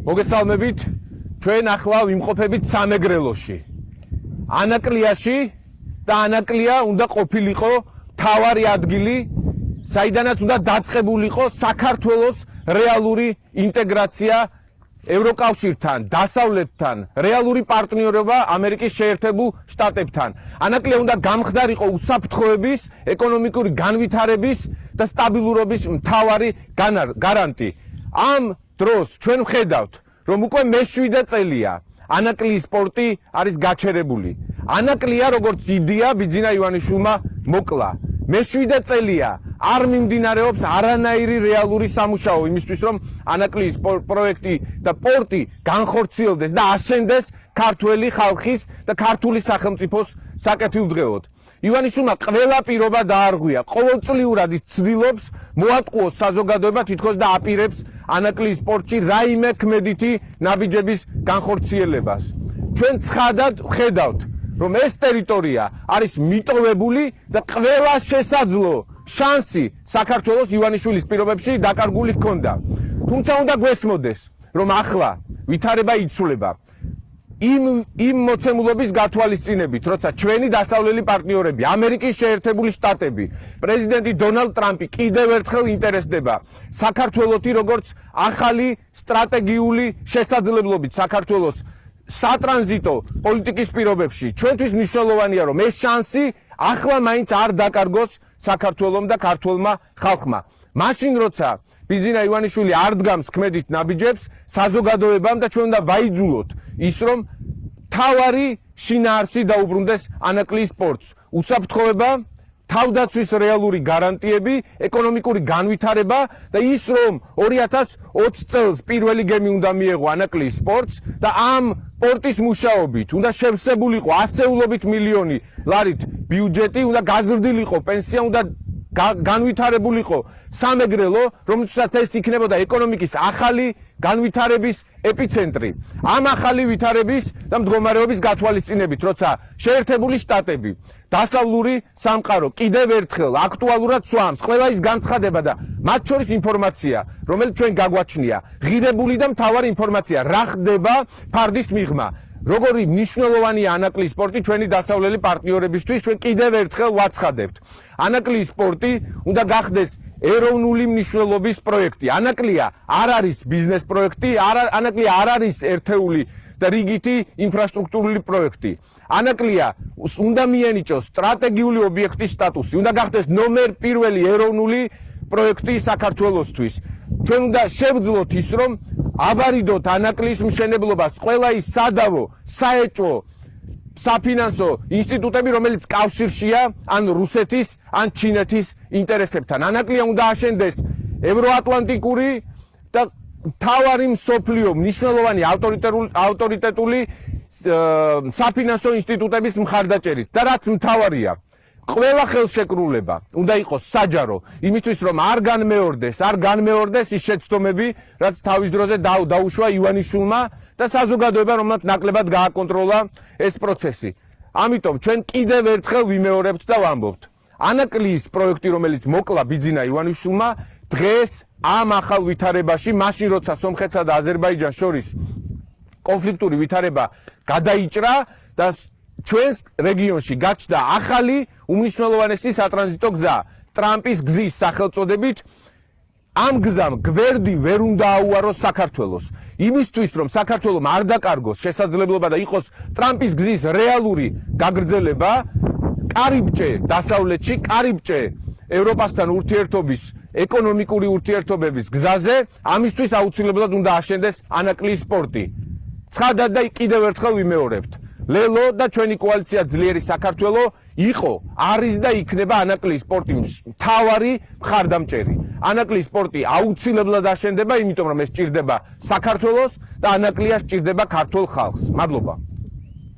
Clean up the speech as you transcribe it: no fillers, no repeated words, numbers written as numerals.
მოგესალმებით, ჩვენ ახლა ვიმყოფებით სამეგრელოში. ანაკლიაში და ანაკლია უნდა ყოფილიყო მთავარი ადგილი, საიდანაც უნდა დაწყებულიყო საქართველოს რეალური ინტეგრაცია ევროკავშირთან, დასავლეთთან, რეალური პარტნიორობა ამერიკის შეერთებულ შტატებთან. ანაკლია უნდა გამხდარიყო უსაფრთხოების, ეკონომიკური განვითარების და სტაბილურობის მთავარი გარანტი. ამ დროს ჩვენ ვხედავთ, რომ უკვე მე-7 წელია ანაკლიის პორტი არის გაჩერებული. ანაკლია როგორც იდეა ბიძინა ივანიშვილმა მოკლა. მე-7 წელია არ მიმდინარეობს არანაირი რეალური სამუშაო იმისთვის, რომ ანაკლიის პროექტი და პორტი განხორციელდეს და აშენდეს ქართველი ხალხის და ქართული სახელმწიფოს საკეთილდღეოდ. ივანიშვილმა ყველა პირობა დაარღვია, ყოველწლიურად ცდილობს მოატყუოს საზოგადოება თითქოს და აპირებს ანაკლიის პორტში რაიმე ქმედითი ნაბიჯების განხორციელებას. ჩვენ ცხადად ვხედავთ, რომ ეს ტერიტორია არის მიტოვებული და ყველა შესაძლო შანსი საქართველოს ივანიშვილის პირობებში დაკარგული ჰქონდა. თუმცა უნდა გვესმოდეს, რომ ახლა ვითარება იცვლება. იმ მოცემულობის გათვალისწინებით, როცა ჩვენი დასავლელი პარტნიორები, ამერიკის შეერთებული შტატები, პრეზიდენტი დონალდ ტრამპი კიდევ ერთხელ ინტერესდება საქართველოსი როგორც ახალი სტრატეგიული შესაძლებლობით საქართველოს სატრანზიტო პოლიტიკის პირობებში. ჩვენთვის მნიშვნელოვანია, რომ ეს შანსი ახლა მაინც არ დაკარგოს საქართველომ და ქართველმა ხალხმა. მაშინ როცა ბიძინა ივანიშვილი არ დგამს ქმედით ნაბიჯებს საზოგადოებამ და ჩვენ უნდა ვაიძულოთ ის, რომ მთავარი შინაარსი დაუბრუნდეს ანაკლიის პორტს. უსაფრთხოება, თავდაცვის რეალური გარანტიები, ეკონომიკური განვითარება და ის, რომ 2020 წელს პირველი გემი უნდა მიეღო ანაკლიის პორტს და ამ პორტის მუშაობით უნდა შევსებულიყო ასეულობით მილიონი ლარით ბიუჯეტი, უნდა გაზრდილიყო პენსია, უნდა განვითარებულიყო სამეგრელო, რომელსაც ეს იქნებოდა ეკონომიკის ახალი განვითარების ეპიცენტრი. ამ ახალი ვითარების და მდგომარეობის გათვალისწინებით, როცა შეერთებული შტატები, დასავლური სამყარო კიდევ ერთხელ აქტუალურად სვამს ყველა ის განცხადება და მათ შორის ინფორმაცია, რომელიც ჩვენ გაგვაჩნია, ღირებული და მთავარი ინფორმაცია, რა ხდება ფარდის მიღმა. როგორი მნიშვნელოვანია ანაკლიის პორტი ჩვენი დასავლელი პარტნიორებისთვის, ჩვენ კიდევ ერთხელ ვაცხადებთ. ანაკლიის პორტი უნდა გახდეს ეროვნული მნიშვნელობის პროექტი. ანაკლია არ არის ბიზნეს პროექტი, ანაკლია არ არის ერთეული და რიგითი ინფრასტრუქტურული პროექტი. ანაკლია უნდა მიენიჭოს სტრატეგიული ობიექტის სტატუსი, უნდა გახდეს ნომერ პირველი ეროვნული პროექტი საქართველოსთვის. ჩვენ უნდა შევძლოთ ის, რომ ავარიდოთ ანაკლიის მშენებლობას ყველა ის სადავო, საეჭვო, საფინანსო ინსტიტუტები, რომელიც კავშირშია ან რუსეთის, ან ჩინეთის ინტერესებთან. ანაკლია უნდა აშენდეს ევროატლანტიკური და მთავარი მსოფლიო მნიშვნელოვანი ავტორიტეტული საფინანსო ინსტიტუტების მხარდაჭერით და რაც მთავარია, ყველა ხელშეკრულება უნდა იყოს საჯარო, იმისთვის რომ არ განმეორდეს ის შეცდომები, რაც თავის დროზე დაუშვა ივანიშვილმა და საზოგადოება, რომელმაც ნაკლებად გააკონტროლა ეს პროცესი. ამიტომ ჩვენ კიდევ ერთხელ ვიმეორებთ და ვამბობთ. ანაკლიის პროექტი, რომელიც მოკლა ბიძინა ივანიშვილმა, დღეს ამ ახალ ვითარებაში, მაშინ როცა სომხეთსა და აზერბაიჯანს შორის კონფლიქტური ვითარება გადაიჭრა და ჩვენს რეგიონში გაჩნდა ახალი უმნიშვნელოვანესი სატრანზიტო გზა ტრამპის გზის სახელწოდებით. ამ გზამ გვერდი ვერ უნდა აუაროს საქართველოს. იმისთვის, რომ საქართველომ არ დაკარგოს შესაძლებლობა და იყოს ტრამპის გზის რეალური გაგრძელება, კარიბჭე დასავლეთში, კარიბჭე ევროპასთან ურთიერთობის, ეკონომიკური ურთიერთობების გზაზე, ამისთვის აუცილებლად უნდა აშენდეს ანაკლიის პორტი. ცხადად და კიდევ ერთხელ ვიმეორებთ. ლელო და ჩვენი კოალიცია ძლიერი საქართველო იყო, არის და იქნება ანაკლიის პორტი მთავარი მხარდამჭერი. ანაკლიის პორტი აუცილებლად აშენდება, იმიტომ რომ ეს ჭირდება საქართველოს და ანაკლია სჭირდება ქართულ ხალხს. მადლობა.